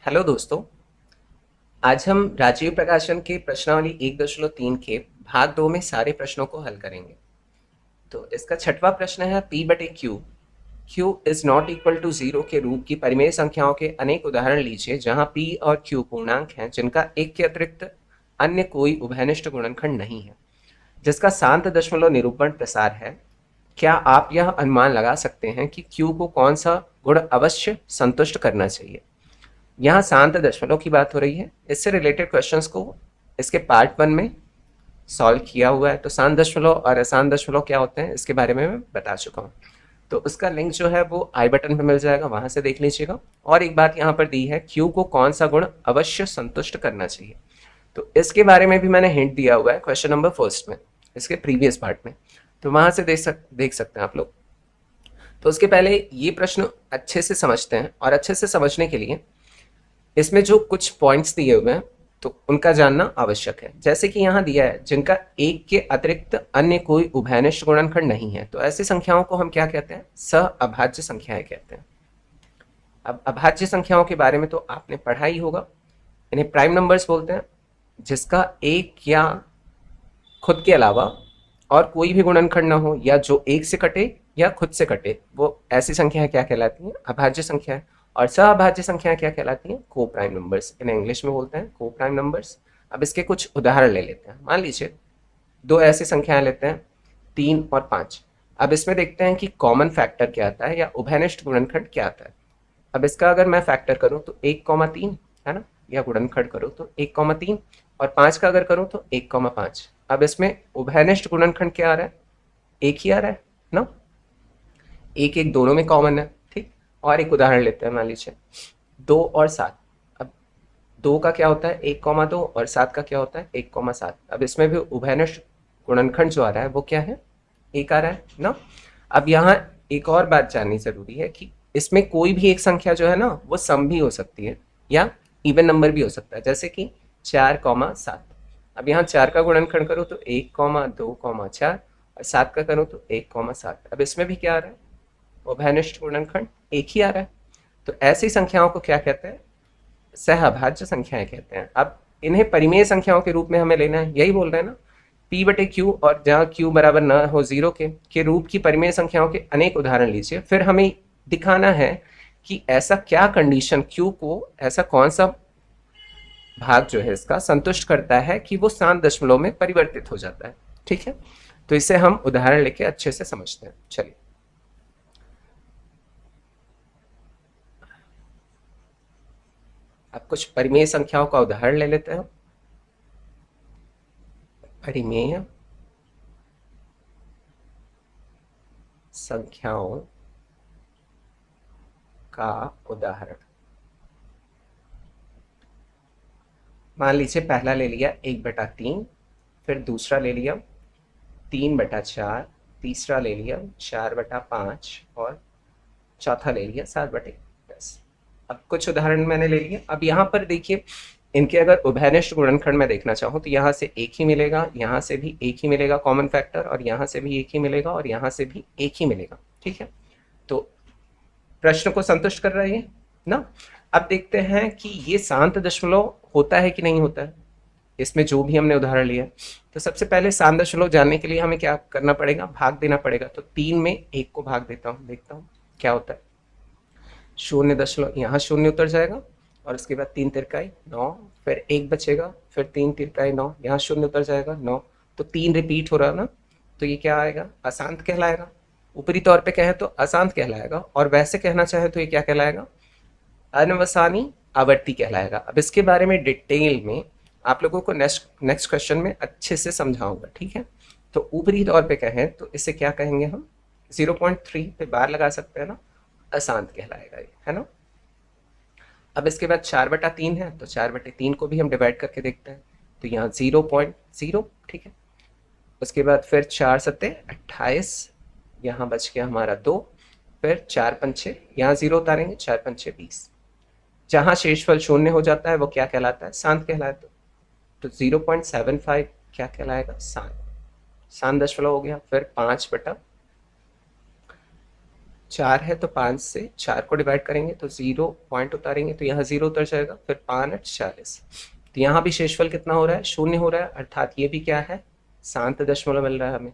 Hello दोस्तों। आज हम राजीव प्रकाशन के प्रश्नावली 1.3 के भाग 2 में सारे प्रश्नों को हल करेंगे। तो इसका छठवां प्रश्न है p बटे q q is not equal to 0 के रूप की परिमेय संख्याओं के अनेक उदाहरण लीजिए जहां p और q पूर्णांक हैं जिनका एक के अतिरिक्त अन्य कोई उभयनिष्ठ गुणनखंड नहीं है, जिसका शांत दशमलव निरूपण प्रसार है। क्या आप यह अनुमान लगा सकते हैं कि q को कौन सा गुण अवश्य संतुष्ट करना चाहिए? यहाँ शांत दशमलव की बात हो रही है। इससे रिलेटेड क्वेश्चंस को इसके पार्ट 1 में सॉल्व किया हुआ है। तो शांत दशमलव और अशांत दशमलव क्या होते हैं इसके बारे में मैं बता चुका हूँ। तो उसका लिंक जो है वो आई बटन पे मिल जाएगा, वहां से देख लीजिएगा। और एक बात यहाँ पर दी है, क्यू को कौन सा गुण अवश्य संतुष्ट करना चाहिए। तो इसके बारे में भी मैंने हिंट दिया हुआ है क्वेश्चन नंबर फर्स्ट में, इसके प्रीवियस पार्ट में। तो वहां से देख सकते हैं आप लोग। तो उसके पहले ये प्रश्न अच्छे से समझते हैं, और अच्छे से समझने के लिए इसमें जो कुछ पॉइंट्स दिए हुए हैं तो उनका जानना आवश्यक है। जैसे कि यहाँ दिया है जिनका एक के अतिरिक्त अन्य कोई उभयनिष्ठ गुणनखंड नहीं है, तो ऐसी संख्याओं को हम क्या कहते हैं? सहअभाज्य संख्याएं कहते हैं। अब अभाज्य संख्याओं के बारे में तो आपने पढ़ा ही होगा। इन्हें प्राइम नंबर्स बोलते हैं, जिसका एक या खुद के अलावा और कोई भी गुणनखंड ना हो, या जो एक से कटे या खुद से कटे, वो ऐसी संख्याएं क्या कहलाती हैं? अभाज्य संख्याएं। और सहअभाज्य संख्याएं क्या कहलाती हैं? को प्राइम नंबर्स। इन्हें इंग्लिश में बोलते हैं को प्राइम नंबर्स। अब इसके कुछ उदाहरण ले लेते हैं। मान लीजिए दो ऐसी संख्याएं लेते हैं, 3 और 5। अब इसमें देखते हैं कि कॉमन फैक्टर क्या आता है या उभयनिष्ठ गुणनखंड क्या आता है। अब इसका अगर मैं फैक्टर करूं तो 1,3 है ना, या गुणनखंड करूं तो 1,3, और 5 का अगर करूं तो 1,5। अब इसमें उभयनिष्ठ गुणनखंड क्या आ रहा है? एक ही आ रहा है ना, एक एक दोनों में कॉमन है। ठीक। और एक उदाहरण लेते हैं, मान लीजिए 2 और 7। अब 2 का क्या होता है? 1,2, और 7 का क्या होता है? 1,7। अब इसमें भी उभयनिष्ठ गुणनखंड जो आ रहा है वो क्या है? एक आ रहा है ना। अब यहाँ एक और बात जाननी जरूरी है कि इसमें कोई भी एक संख्या जो है ना वो सम भी हो सकती है या इवन नंबर भी हो सकता है, जैसे कि 4,7। अब यहाँ 4 का गुणनखंड करो तो 1,2,4, और 7 का करो तो 1,7। अब इसमें भी क्या आ रहा है? उभयनिष्ठ गुणनखंड एक ही आ रहा है। तो ऐसी संख्याओं को क्या कहते हैं? सहअभाज्य संख्याएं कहते हैं। अब इन्हें परिमेय संख्याओं के रूप में हमें लेना है, यही बोल रहे हैं ना, p बटे क्यू, और जहाँ q बराबर न हो 0 के रूप की परिमेय संख्याओं के अनेक उदाहरण लीजिए। फिर हमें दिखाना है कि ऐसा क्या कंडीशन q को, ऐसा कौन सा भाग जो है इसका संतुष्ट करता है कि वो शांत दशमलव में परिवर्तित हो जाता है। ठीक है, तो इसे हम उदाहरण लेके अच्छे से समझते हैं। चलिए, अब कुछ परिमेय संख्याओं का उदाहरण ले लेते हैं। परिमेय संख्याओं का उदाहरण, मान लीजिए पहला ले लिया 1/3, फिर दूसरा ले लिया 3/4, तीसरा ले लिया 4/5, और चौथा ले लिया 7/10। अब कुछ उदाहरण मैंने ले लिए। अब यहाँ पर देखिए, इनके अगर उभयनिष्ठ गुणनखंड में देखना चाहूँ तो यहाँ से एक ही मिलेगा, यहाँ से भी एक ही मिलेगा कॉमन फैक्टर, और यहाँ से भी एक ही मिलेगा, और यहाँ से भी एक ही मिलेगा। ठीक है, तो प्रश्न को संतुष्ट कर रहा है ये ना। अब देखते हैं कि ये शांत दशमलव होता है कि नहीं होता है, इसमें जो भी हमने उदाहरण लिया। तो सबसे पहले शांत दशमलव जानने के लिए हमें क्या करना पड़ेगा? भाग देना पड़ेगा। तो 3 में 1 को भाग देता हूँ, देखता हूँ क्या होता है। 0, यहाँ 0 उतर जाएगा, और उसके बाद 3 तिरकाई 9, फिर 1 बचेगा, फिर 3 तिरकाई 9, यहाँ 0 उतर जाएगा 9। तो 3 रिपीट हो रहा है ना, तो ये क्या आएगा? अशांत कहलाएगा। ऊपरी तौर पे कहें तो अशांत कहलाएगा, और वैसे कहना चाहे तो ये क्या कहलाएगा? अनवसानी आवर्ती कहलाएगा। अब इसके बारे में डिटेल में आप लोगों को नेक्स्ट क्वेश्चन में अच्छे से समझाऊंगा। ठीक है, तो ऊपरी तौर पे कहें तो इसे क्या कहेंगे हम? 0.3 पे बार लगा सकते हैं ना, अशांत कहलाएगा ये, है ना। अब इसके बाद 4/3 है, तो 4/3 को भी हम डिवाइड करके देखते हैं। तो यहाँ 0.0। ठीक है, उसके बाद फिर 4×7=28, यहाँ बच गया हमारा 2, फिर 4×5, यहाँ 0 उतारेंगे, 4×5=20। जहाँ शेषफल 0 हो जाता है वो क्या कहलाता है? शांत कहलाता है। तो 0.75 क्या कहलाएगा? शांत। शांत दशमलव हो गया। फिर 5/, 4 है तो 5 से 4 को डिवाइड करेंगे तो 0 पॉइंट उतारेंगे तो यहाँ 0 उतर जाएगा, फिर 5 8 40। तो यहाँ भी शेषफल कितना हो रहा है? 0 हो रहा है, अर्थात ये भी क्या है? शांत दशमलव मिल रहा है हमें।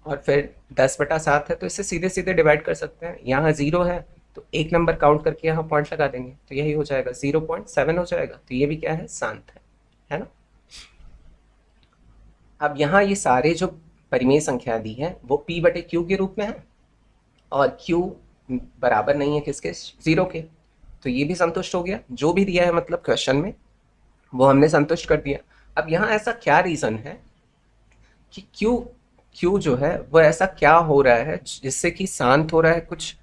और फिर 10/7 है तो इसे सीधे सीधे डिवाइड कर सकते हैं। यहाँ 0 है तो एक नंबर काउंट करके यहाँ पॉइंट लगा देंगे तो यही हो जाएगा, 0.7 हो जाएगा। तो ये भी क्या है? शांत है ना। अब यहाँ ये सारे जो परिमेय संख्या दी है वो p/q के रूप में है और q बराबर नहीं है किसके? 0 के। तो ये भी संतुष्ट हो गया, जो भी दिया है मतलब क्वेश्चन में वो हमने संतुष्ट कर दिया। अब यहाँ ऐसा क्या रीज़न है कि क्यू जो है वो ऐसा क्या हो रहा है जिससे कि शांत हो रहा है? कुछ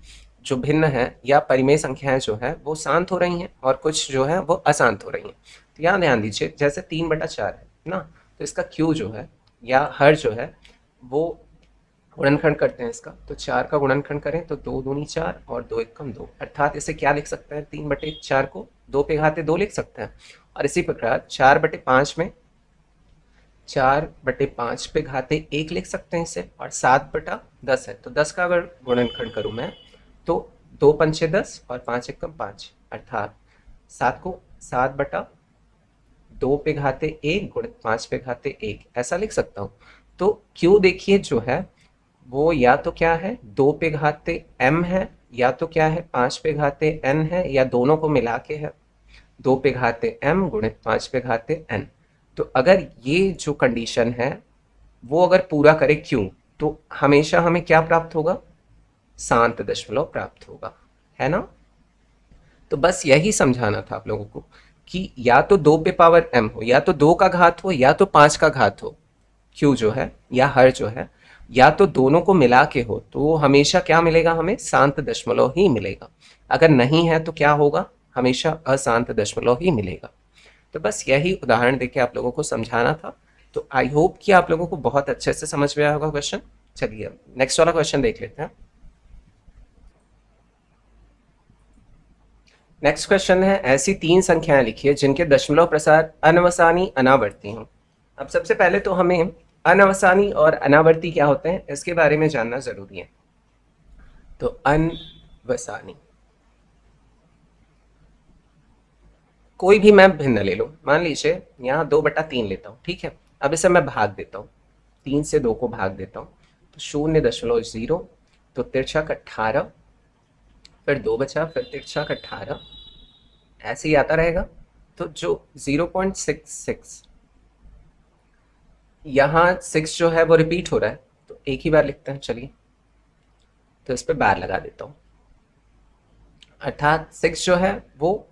जो भिन्न है या परिमेय संख्याएं जो है वो शांत हो रही हैं और कुछ जो है वो अशांत हो रही हैं। तो यहाँ ध्यान दीजिए, जैसे 3/4 है ना, तो इसका क्यू जो है या हर जो है वो गुणनखंड करते हैं इसका, तो 4 का गुणनखंड करें तो 2 दूनी 4 और 2 एकम 2, अर्थात इसे क्या लिख सकते हैं? 3/4 को 2 पे घाते 2 लिख सकते हैं। और इसी प्रकार 4/5 में 4/5 पे घाते 1 लिख सकते हैं इसे, और 7/10 है तो 10 का अगर गुणनखंड करूँ मैं तो 2 पंचे 10 और 5 एकम 5, अर्थात 7 को 7/2 पे घाते 1 गुणित 5 पे घाते 1 ऐसा लिख सकता हूँ। तो क्यू देखिए जो है वो या तो क्या है? 2 पे घाते m है, या तो क्या है? 5 पे घाते n है, या दोनों को मिला के है 2 पे घाते m गुणित 5 पे घाते n। तो अगर ये जो कंडीशन है वो अगर पूरा करे क्यू, तो हमेशा हमें क्या प्राप्त होगा? शांत दशमलव प्राप्त होगा, है ना। तो बस यही समझाना था आप लोगों को कि या तो 2 पे पावर m हो, या तो 2 का घात हो, या तो 5 का घात हो, क्यू जो है या हर जो है, या तो दोनों को मिला के हो, तो वो हमेशा क्या मिलेगा? हमें शांत दशमलव ही मिलेगा। अगर नहीं है तो क्या होगा? हमेशा अशांत दशमलव ही मिलेगा। तो बस यही उदाहरण देके आप लोगों को समझाना था। तो आई होप कि आप लोगों को बहुत अच्छे से समझ में आया होगा क्वेश्चन। चलिए अब नेक्स्ट वाला क्वेश्चन देख लेते हैं। नेक्स्ट क्वेश्चन है, ऐसी 3 संख्याएं लिखिए जिनके दशमलव प्रसार अनवसानी अनावर्ती हों। अब सबसे पहले तो हमें अनवसानी और अनावर्ती क्या होते हैं इसके बारे में जानना जरूरी है। तो अनवसानी कोई भी मैं भिन्न ले लो, मान लीजिए यहाँ 2/3 लेता हूँ, ठीक है। अब इसे मैं भाग देता हूँ, 3 से 2 को भाग देता हूँ तो 0.0, तो तिरछक 18, फिर 2 बचा, फिर तिरछक 18, ऐसे ही आता रहेगा। तो जो 0.66 यहाँ 6 जो है वो रिपीट हो रहा है तो एक ही बार लिखते हैं, चलिए। तो इस पर बार लगा देता हूँ, अर्थात 6 जो है वो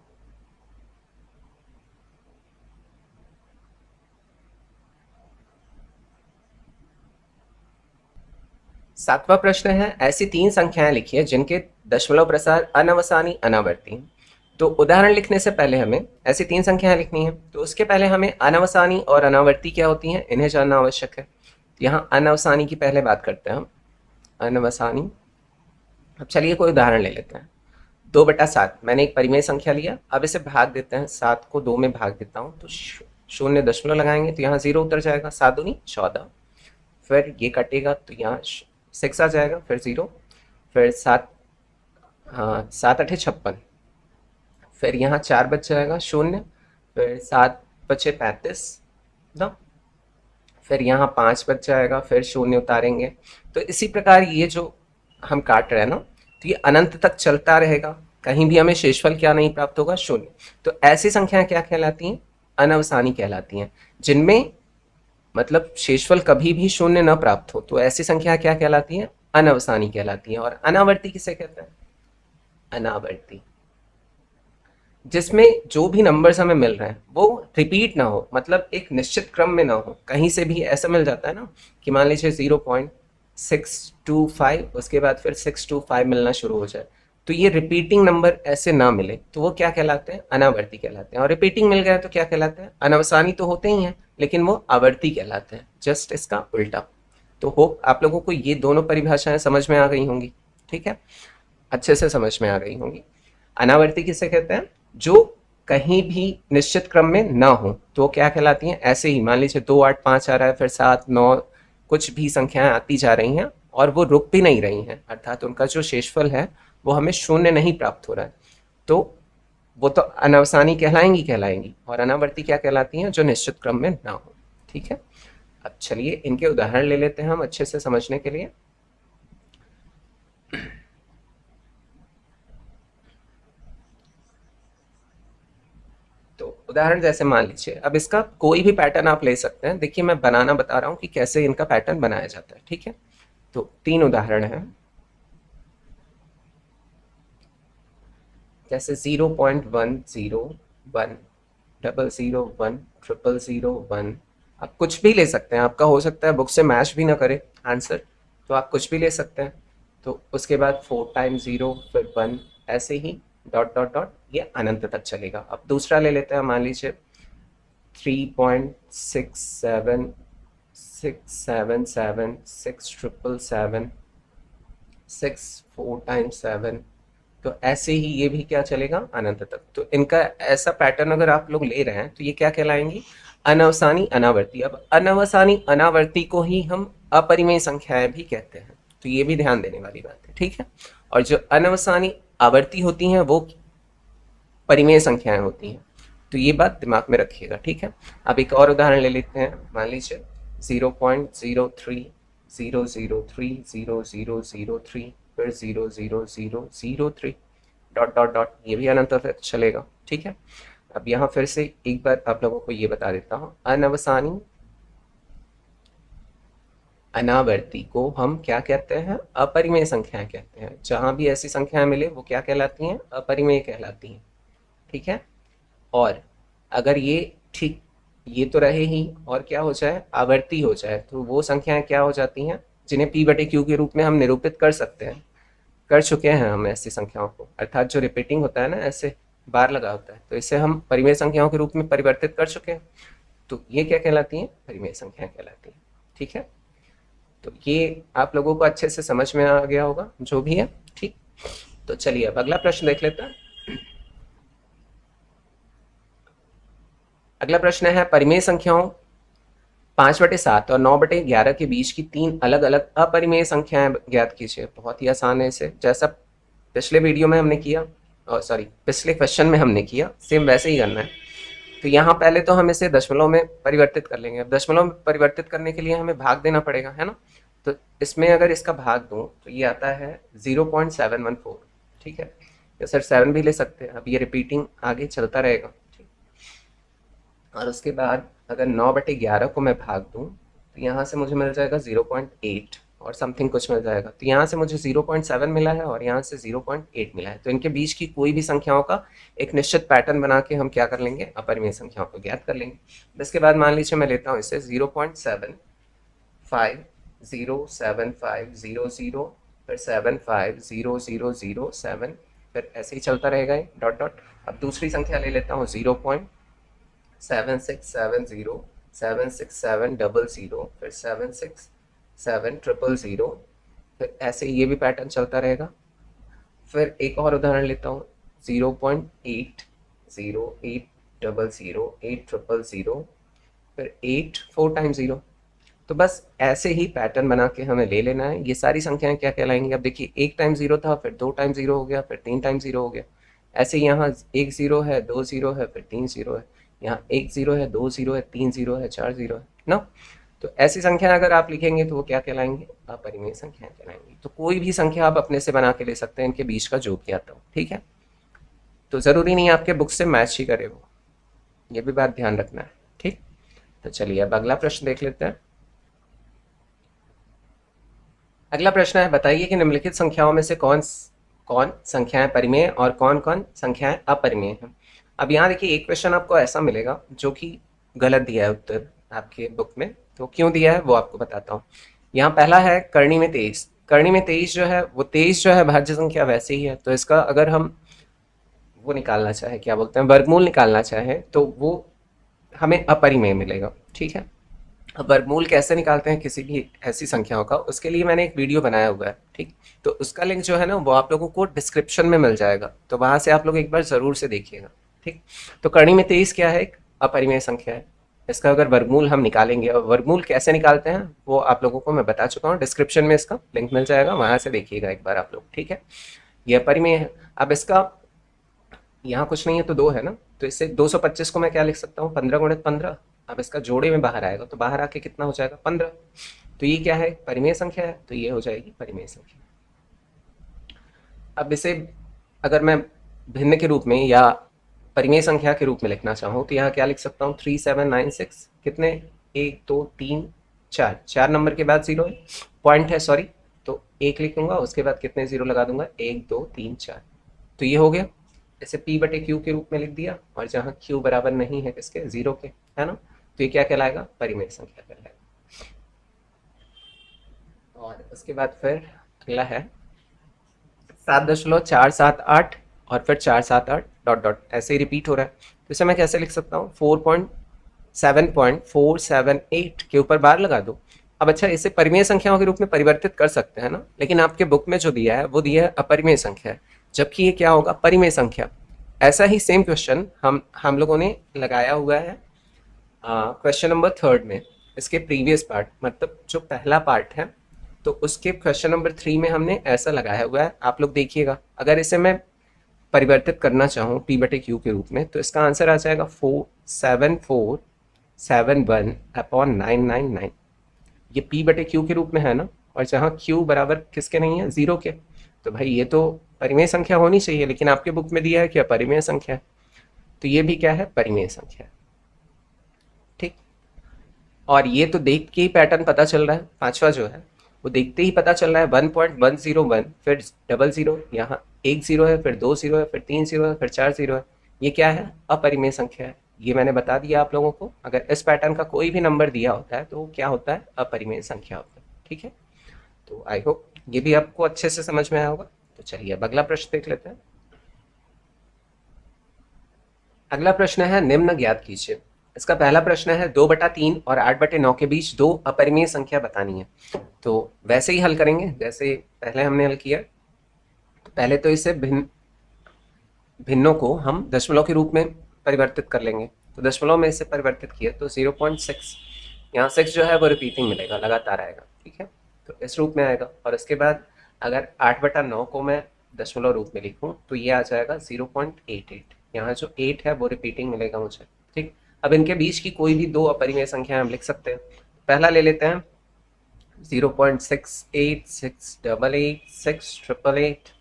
सातवां प्रश्न है, ऐसी 3 संख्याएं लिखिए जिनके दशमलव प्रसार अनवसानी अनावर्ती हैं। तो उदाहरण लिखने से पहले हमें ऐसी 3 संख्याएं लिखनी है, तो उसके पहले हमें अनवसानी और अनावर्ती क्या होती हैं इन्हें जानना आवश्यक है। यहाँ अनवसानी की पहले बात करते हैं हम, अनवसानी। अब चलिए कोई उदाहरण ले लेते हैं। 2/7 मैंने एक परिमेय संख्या लिया, अब इसे भाग देते हैं, 7 को 2 में भाग देता हूँ तो 0 लगाएंगे तो यहाँ 0 उतर जाएगा, 7 दूनी 14, फिर ये कटेगा तो यहाँ 6 आ जाएगा, फिर 0, फिर 7, हाँ 7 8 56, फिर यहाँ 4 बच जाएगा 0, फिर 7 बचे 35 ना, फिर यहाँ 5 बच जाएगा, फिर 0 उतारेंगे। तो इसी प्रकार ये जो हम काट रहे हैं ना, तो ये अनंत तक चलता रहेगा, कहीं भी हमें शेषफल क्या नहीं प्राप्त होगा? 0। तो ऐसी संख्याएं क्या कहलाती हैं? अनवसानी कहलाती हैं, जिनमें मतलब शेषफल कभी भी 0 न प्राप्त हो, तो ऐसी संख्या क्या कहलाती है? अनवसानी कहलाती है। और अनावर्ती किसे कहते हैं? अनावर्ती जिसमें जो भी नंबर्स हमें मिल रहे हैं वो रिपीट ना हो, मतलब एक निश्चित क्रम में ना हो, कहीं से भी ऐसा मिल जाता है ना कि मान लीजिए 0.625 उसके बाद फिर 625 मिलना शुरू हो जाए, तो ये रिपीटिंग नंबर ऐसे ना मिले तो वो क्या कहलाते हैं? अनावर्ती कहलाते हैं। और रिपीटिंग मिल गया तो क्या कहलाते हैं? अनवसानी तो होते ही हैं लेकिन वो आवर्ती कहलाते हैं, जस्ट इसका उल्टा। तो होप आप लोगों को ये दोनों परिभाषाएं समझ में आ गई होंगी, ठीक है, अच्छे से समझ में आ गई होंगी। अनावर्ती किसे कहते हैं? जो कहीं भी निश्चित क्रम में ना हो, तो क्या कहलाती हैं? ऐसे ही मान लीजिए 2 8 5 आ रहा है, फिर 7 9 कुछ भी संख्याएं आती जा रही हैं और वो रुक भी नहीं रही हैं, अर्थात उनका जो शेषफल है वो हमें शून्य नहीं प्राप्त हो रहा है, तो वो तो अनवसानी कहलाएंगी और अनावर्ती क्या कहलाती हैं, जो निश्चित क्रम में ना हो। ठीक है, अब चलिए इनके उदाहरण ले लेते हैं हम अच्छे से समझने के लिए। तो उदाहरण जैसे मान लीजिए, अब इसका कोई भी पैटर्न आप ले सकते हैं। देखिए मैं बनाना बता रहा हूँ कि कैसे इनका पैटर्न बनाया जाता है। ठीक है, तो 3 उदाहरण हैं, जैसे 0.101 001 000 आप कुछ भी ले सकते हैं, आपका हो सकता है बुक से मैच भी ना करे आंसर, तो आप कुछ भी ले सकते हैं। तो उसके बाद 4 टाइम्स 0 फिर 1, ऐसे ही डॉट डॉट डॉट ये अनंत तक चलेगा। अब दूसरा ले लेते हैं, मान लीजिए 3.67 677 6777 6 4 टाइम्स 7, तो ऐसे ही ये भी क्या चलेगा, अनंत तक। तो इनका ऐसा पैटर्न अगर आप लोग ले रहे हैं तो ये क्या कहलाएंगी, अनवसानी अनावर्ती। अब अनवसानी अनावर्ती को ही हम अपरिमेय संख्याएं भी कहते हैं, तो ये भी ध्यान देने वाली बात है। ठीक है, और जो अनवसानी आवर्ती होती हैं वो परिमेय संख्याएं होती हैं, तो ये बात दिमाग में रखिएगा। ठीक है, अब एक और उदाहरण ले लेते हैं, मान लीजिए 0.03 फिर 0.0003 डॉट डॉट डॉट, ये भी अनंत तक चलेगा। ठीक है, अब यहाँ फिर से एक बार आप लोगों को ये बता देता हूँ, अनवसानी अनावर्ती को हम क्या कहते हैं, अपरिमेय संख्याएं कहते हैं। जहां भी ऐसी संख्याएं मिले वो क्या कहलाती हैं, अपरिमेय कहलाती हैं। ठीक है, और अगर ये ठीक ये तो रहे ही, और क्या हो जाए, आवर्ती हो जाए, तो वो संख्याएं क्या हो जाती हैं, जिन्हें p बटे q के रूप में हम निरूपित कर सकते हैं, कर चुके हैं हम ऐसी संख्याओं को, अर्थात जो रिपीटिंग होता है ना, ऐसे बार लगा होता है, तो इसे हम परिमेय संख्याओं के रूप में परिवर्तित कर चुके हैं, तो ये क्या कहलाती हैं, परिमेय संख्याएं कहलाती हैं। ठीक है, तो ये आप लोगों को अच्छे से समझ में आ गया होगा जो भी है। ठीक, तो चलिए अब अगला प्रश्न देख लेते हैं। अगला प्रश्न है, परिमेय संख्याओं 5/7 और 9/11 के बीच की 3 अलग अलग अपरिमेय संख्याएं ज्ञात कीजिए। बहुत ही आसान है इसे, जैसा पिछले वीडियो में हमने किया, और सॉरी पिछले क्वेश्चन में हमने किया, सेम वैसे ही करना है। तो यहाँ पहले तो हम इसे दशमलव में परिवर्तित कर लेंगे। अब दशमलव में परिवर्तित करने के लिए हमें भाग देना पड़ेगा, है ना। तो इसमें अगर इसका भाग दूं तो ये आता है 0.714। ठीक है, या सर 7 भी ले सकते हैं। अब ये रिपीटिंग आगे चलता रहेगा। ठीक, और उसके बाद अगर 9/11 को मैं भाग दूं तो यहाँ से मुझे मिल जाएगा 0.8 और समथिंग कुछ मिल जाएगा। तो यहाँ से मुझे 0.7 मिला है और यहाँ से 0.8 मिला है। तो इनके बीच की कोई भी संख्याओं का एक निश्चित पैटर्न बना के हम क्या कर लेंगे, अपरिमेय संख्याओं को ज्ञात कर लेंगे। इसके बाद मान लीजिए मैं लेता हूँ इसे 0.75075000 फिर 750007, फिर ऐसे ही चलता रहेगा ये डॉट डॉट। अब दूसरी संख्या ले लेता हूँ 0.7670767000, फिर 767000, फिर ऐसे ये भी पैटर्न चलता रहेगा। फिर एक और उदाहरण लेता हूँ 0.80808000, फिर 8 4 टाइम्स 0। तो बस ऐसे ही पैटर्न बना के हमें ले लेना है। ये सारी संख्याएं क्या कहलाएंगी, अब देखिए 1 टाइम 0 था, फिर 2 टाइम 0 हो गया, फिर 3 टाइम 0 हो गया। ऐसे यहाँ 1 0 है, 2 0 है, फिर 3 0 है, यहाँ 1 0 है, 2 0 है, 3 0 है, 4 0 है ना। तो ऐसी संख्या अगर आप लिखेंगे तो वो क्या कहलाएंगे, अपरिमेय संख्याएं कहलाएंगी। तो कोई भी संख्या आप अपने से बना के ले सकते हैं, इनके बीच का जो भी आता हो। ठीक है, तो ज़रूरी नहीं आपके बुक से मैच ही करे वो, ये भी बात ध्यान रखना है। ठीक, तो चलिए अब अगला प्रश्न देख लेते हैं। अगला प्रश्न है, बताइए कि निम्नलिखित संख्याओं में से कौन कौन संख्याएं परिमेय और कौन कौन संख्याएं अपरिमेय हैं। अब यहाँ देखिए एक क्वेश्चन आपको ऐसा मिलेगा जो कि गलत दिया है उत्तर आपके बुक में, तो क्यों दिया है वो आपको बताता हूँ। यहाँ पहला है करणी में 23। करणी में 23 जो है वो 23 जो है भाज्य संख्या वैसे ही है, तो इसका अगर हम वो निकालना चाहे, क्या बोलते हैं, वर्गमूल निकालना चाहे, तो वो हमें अपरिमेय मिलेगा। ठीक है, अब वर्गमूल कैसे निकालते हैं किसी भी ऐसी संख्याओं का, उसके लिए मैंने एक वीडियो बनाया हुआ है। ठीक, तो उसका लिंक जो है ना वो आप लोगों को डिस्क्रिप्शन में मिल जाएगा, तो वहाँ से आप लोग एक बार ज़रूर से देखिएगा। ठीक, तो करणी में 23 क्या है, एक अपरिमेय संख्या है। इसका अगर वर्गमूल हम निकालेंगे, और वर्गमूल कैसे निकालते हैं वो आप लोगों को मैं बता चुका हूँ, डिस्क्रिप्शन में इसका लिंक मिल जाएगा, वहाँ से देखिएगा एक बार आप लोग, ठीक है। ये परिमेय है। अब इसका यहाँ कुछ नहीं है तो 2 है ना, तो इससे 225 को मैं क्या लिख सकता हूँ, 15 × 15। अब इसका जोड़े में बाहर आएगा तो बाहर आके कितना हो जाएगा, 15। तो ये क्या है, परिमेय संख्या है, तो ये हो जाएगी परिमेय संख्या। अब इसे अगर मैं भिन्न के रूप में या परिमेय संख्या के रूप में लिखना चाहूँ तो यहाँ क्या लिख सकता हूँ, 3796 कितने, 1 2 3 4, 4 नंबर के बाद 0 है, पॉइंट है सॉरी, तो 1 लिखूंगा, उसके बाद कितने 0 लगा दूंगा, 1 2 3 4। तो ये हो गया, इसे P/Q के रूप में लिख दिया, और जहाँ Q बराबर नहीं है किसके, 0 के, है ना, तो ये क्या कहलाएगा, परिमेय संख्या कहलाएगा। और उसके बाद फिर अगला है 7.478, और फिर 478 डॉट डॉट ऐसे ही रिपीट हो रहा है, तो इसे मैं कैसे लिख सकता हूँ, 7.478 के ऊपर बार लगा दो। अब अच्छा, इसे परिमेय संख्याओं के रूप में परिवर्तित कर सकते हैं ना, लेकिन आपके बुक में जो दिया है वो दिया है अपरिमेय संख्या है, जबकि ये क्या होगा, परिमेय संख्या। ऐसा ही सेम क्वेश्चन हम लोगों ने लगाया हुआ है क्वेश्चन नंबर 3 में, इसके प्रीवियस पार्ट, मतलब जो पहला पार्ट है, तो उसके क्वेश्चन नंबर 3 में हमने ऐसा लगाया हुआ है, आप लोग देखिएगा। अगर इसे मैं परिवर्तित करना चाहूँ P/Q के रूप में, तो इसका आंसर आ जाएगा 47471/999। ये P/Q के रूप में है ना, और जहाँ Q बराबर किसके नहीं है, 0 के, तो भाई ये तो परिमेय संख्या होनी चाहिए, लेकिन आपके बुक में दिया है क्या, परिमेय संख्या है, तो ये भी क्या है, परिमेय संख्या, ठीक। और ये तो देख के ही पैटर्न पता चल रहा है, पांचवा जो है वो देखते ही पता चल रहा है, 1.101, फिर 00, यहाँ 1 0 है, फिर 2 0 है, फिर 3 0 है, फिर 4 0 है, ये क्या है, अपरिमेय संख्या है। ये मैंने बता दिया आप लोगों को, अगर इस पैटर्न का कोई भी नंबर दिया होता है तो वो क्या होता है, अपरिमेय संख्या होता है, ठीक है। तो आई होप ये भी आपको अच्छे से समझ में आया होगा। तो चलिए अब अगला प्रश्न देख लेते हैं। अगला प्रश्न है, निम्न ज्ञात कीजिए। इसका पहला प्रश्न है, 2/3 और 8/9 के बीच दो अपरिमेय संख्या बतानी है। तो वैसे ही हल करेंगे जैसे पहले हमने हल किया। पहले तो इसे भिन्नों को हम दशमलव के रूप में परिवर्तित कर लेंगे, तो दशमलव में इसे परिवर्तित किया तो 0.6, यहाँ 6 जो है वो रिपीटिंग मिलेगा, लगातार आएगा, ठीक है, तो इस रूप में आएगा। और इसके बाद अगर 8/9 को मैं दशमलव रूप में लिखूँ तो ये आ जाएगा 0.88, यहाँ जो 8 है वो रिपीटिंग मिलेगा मुझे, ठीक। अब इनके बीच की कोई भी दो अपरिमेय संख्या हम लिख सकते हैं। पहला ले लेते हैं 0.68688688,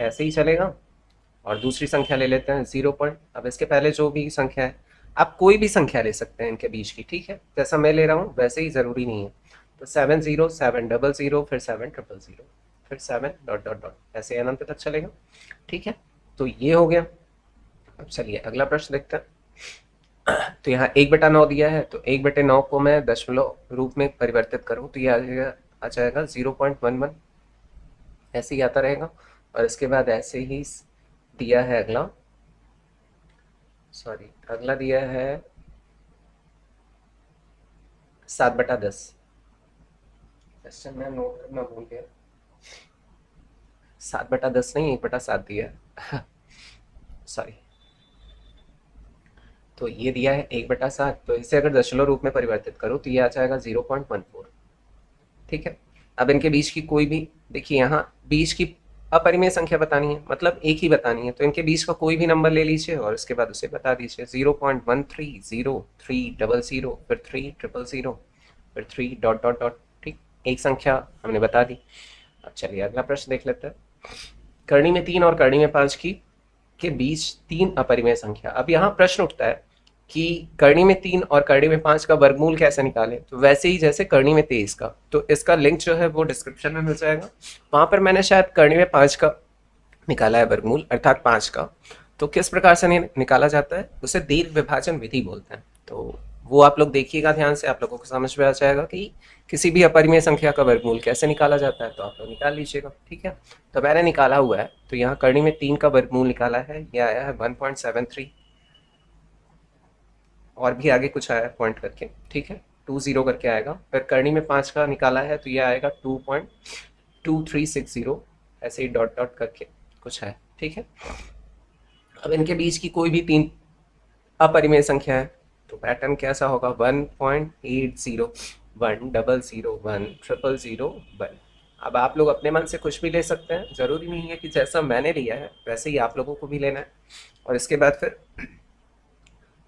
ऐसे ही चलेगा। और दूसरी संख्या ले लेते हैं 0 पॉइंट, अब इसके पहले जो भी संख्या है, आप कोई भी संख्या ले सकते हैं इनके बीच की, ठीक है, जैसा मैं ले रहा हूँ वैसे ही, ज़रूरी नहीं है। तो 7 0 7 0 0, फिर 7 0 0 0, फिर 7 डॉट डॉट डॉट, ऐसे अनंत तक चलेगा, ठीक है। तो ये हो गया। अब चलिए अगला प्रश्न देखते हैं। तो यहाँ 1/9 दिया है, तो 1/9 को मैं दशमलव रूप में परिवर्तित करूँ तो ये आ जाएगा 0.11, ऐसे ही आता रहेगा। और इसके बाद ऐसे ही दिया है अगला, सॉरी अगला दिया है 7/10। क्वेश्चन में नोट करना भूल गया, 7/10 नहीं, 1/7 दिया है सॉरी। तो ये दिया है 1/7, तो इसे अगर दशमलव रूप में परिवर्तित करो तो ये आ जाएगा 0.14, ठीक है। अब इनके बीच की कोई भी, देखिए यहाँ बीच की अपरिमेय संख्या बतानी है, मतलब एक ही बतानी है, तो इनके बीच का कोई भी नंबर ले लीजिए और उसके बाद उसे बता दीजिए, 0.130300, फिर 3000, फिर 3 डॉट डॉट डॉट, ठीक, एक संख्या हमने बता दी। अब चलिए अगला प्रश्न देख लेते हैं। करनी में 3 और करनी में 5 की के बीच 3 अपरिमेय संख्या। अब यहाँ प्रश्न उठता है कि करनी में 3 और करनी में 5 का वर्गमूल कैसे निकालें, तो वैसे ही जैसे करनी में 23 का, तो इसका लिंक जो है वो डिस्क्रिप्शन में मिल जाएगा, वहाँ पर मैंने शायद करनी में 5 का निकाला है वर्गमूल, अर्थात 5 का। तो किस प्रकार से निकाला जाता है, उसे दीर्घ विभाजन विधि बोलते हैं। तो वो आप लोग देखिएगा ध्यान से, आप लोगों को समझ में आ जाएगा कि किसी भी अपरिमेय संख्या का वर्गमूल कैसे निकाला जाता है, तो आप लोग निकाल लीजिएगा, ठीक है। तो मैंने निकाला हुआ है, तो यहाँ करनी में 3 का वर्गमूल निकाला है, ये आया है 1.73, और भी आगे कुछ आया पॉइंट करके, ठीक है, 20 करके आएगा। फिर करनी में 5 का निकाला है तो ये आएगा 2.2360, ऐसे ही डॉट डॉट करके कुछ है, ठीक है। अब इनके बीच की कोई भी 3 अपरिमेय संख्या है, तो पैटर्न कैसा होगा, 1.80100100001। अब आप लोग अपने मन से कुछ भी ले सकते हैं, ज़रूरी नहीं है कि जैसा मैंने लिया है वैसे ही आप लोगों को भी लेना है। और इसके बाद फिर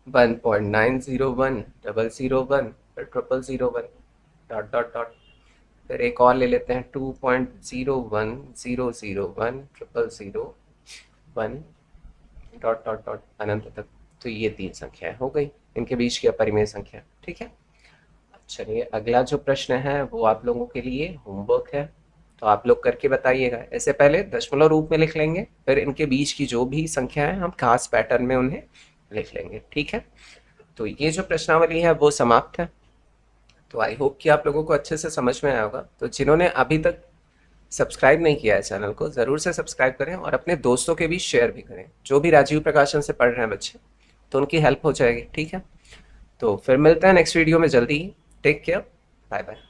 1.901001001 फिर 0001 डॉट डॉट डॉट, फिर एक और ले लेते हैं 2.010010001 डॉट डॉट डॉट अनंत तक। तो ये 3 संख्याएं हो गई, इनके बीच की अपरिमेय संख्या। ठीक है, अब चलिए अगला जो प्रश्न है वो आप लोगों के लिए होमवर्क है, तो आप लोग करके बताइएगा। ऐसे पहले दशमलव रूप में लिख लेंगे, फिर इनके बीच की जो भी संख्या है हम खास पैटर्न में उन्हें लिख लेंगे। ठीक है, तो ये जो प्रश्नावली है वो समाप्त है। तो आई होप कि आप लोगों को अच्छे से समझ में आया होगा। तो जिन्होंने अभी तक सब्सक्राइब नहीं किया है चैनल को, ज़रूर से सब्सक्राइब करें और अपने दोस्तों के बीच शेयर भी करें, जो भी राजीव प्रकाशन से पढ़ रहे हैं बच्चे, तो उनकी हेल्प हो जाएगी। ठीक है, तो फिर मिलते हैं नेक्स्ट वीडियो में जल्दी ही। Take care, bye bye.